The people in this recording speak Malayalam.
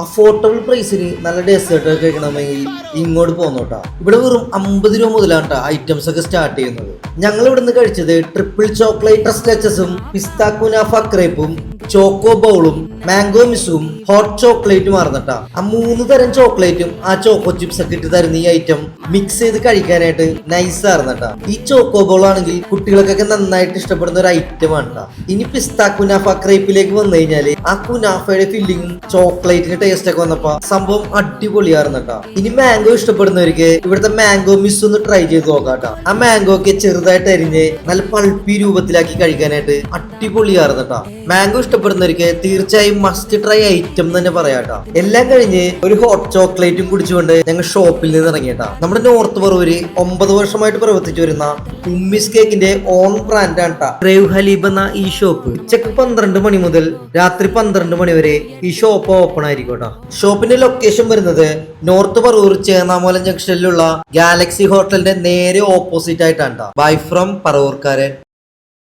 അഫോർഡബിൾ പ്രൈസിന് നല്ല ഡെസേർട്ട് ഒക്കെ കഴിക്കണമെങ്കിൽ ഇങ്ങോട്ട് പോന്നോട്ടാ. ഇവിടെ വെറും 50 രൂപ മുതലാണ് ഐറ്റംസ് ഒക്കെ സ്റ്റാർട്ട് ചെയ്യുന്നത്. ഞങ്ങൾ ഇവിടുന്ന് കഴിച്ചത് ട്രിപ്പിൾ ചോക്ലേറ്റ് ടസ്ലച്ചസും പിസ്ത കുനാഫ ക്രേപ്പും ചോക്കോ ബൗളും മാംഗോ മിസും ഹോട്ട് ചോക്ലേറ്റും ആർന്നിട്ടാ. ആ 3 തരം ചോക്ലേറ്റും ആ ചോക്കോ ചിപ്സ് ഒക്കെ ഇട്ട് തരുന്ന ഈ ഐറ്റം മിക്സ് ചെയ്ത് കഴിക്കാനായിട്ട് നൈസ് ആർന്നിട്ടാ. ഈ ചോക്കോ ബൗൾ ആണെങ്കിൽ കുട്ടികൾക്കൊക്കെ നന്നായിട്ട് ഇഷ്ടപ്പെടുന്ന ഒരു ഐറ്റം ആണ്. ഇനി പിസ്ത കുനാഫ ക്രേപ്പിലേക്ക് വന്നു കഴിഞ്ഞാല് ആ കുനാഫയുടെ ഫില്ലിങ്ങും ചോക്ലേറ്റിന്റെ ടേസ്റ്റ് ഒക്കെ വന്നപ്പോ സംഭവം അടിപൊളിയാർന്നിട്ടാ. ഇനി മാംഗോ ഇഷ്ടപ്പെടുന്നവർക്ക് ഇവിടുത്തെ മാംഗോ മിസ് ഒന്ന് ട്രൈ ചെയ്ത് നോക്കാട്ടാ. ആ മാംഗോ ഒക്കെ ചെറുതായിട്ട് അരിഞ്ഞ് നല്ല പൾപ്പി രൂപത്തിലാക്കി കഴിക്കാനായിട്ട് അടിപൊളിയാർന്നിട്ടാ. മാംഗോ ഇഷ്ടപ്പെടുന്നവർക്ക് തീർച്ചയായും മസ്റ്റ് ട്രൈ ഐറ്റം തന്നെ പറയാട്ടാ. എല്ലാം കഴിഞ്ഞ് ഒരു ഹോട്ട് ചോക്ലേറ്റും കുടിച്ചുകൊണ്ട് ഞങ്ങൾ ഷോപ്പിൽ നിന്ന് ഇറങ്ങിയിട്ടാ. നമ്മുടെ നോർത്ത് പറവൂര് 9 വർഷമായിട്ട് പ്രവർത്തിച്ചു വരുന്ന ഉമ്മിസ് കേക്കിന്റെ ഓൺ ബ്രാൻഡ് ആണ് റേവ് ഹലീബ് എന്ന ഈ ഷോപ്പ്. ഉച്ചക്ക് 12 മണി മുതൽ രാത്രി 12 മണി വരെ ഈ ഷോപ്പ് ഓപ്പൺ ആയിരിക്കും. ഷോപ്പിന്റെ ലൊക്കേഷൻ വരുന്നത് നോർത്ത് പറവൂർ ചേന്നാമൂലം ജംഗ്ഷനിലുള്ള ഗാലക്സി ഹോട്ടലിന്റെ നേരെ ഓപ്പോസിറ്റ് ആയിട്ടാണ്. By from പറവൂർക്കാരൻ.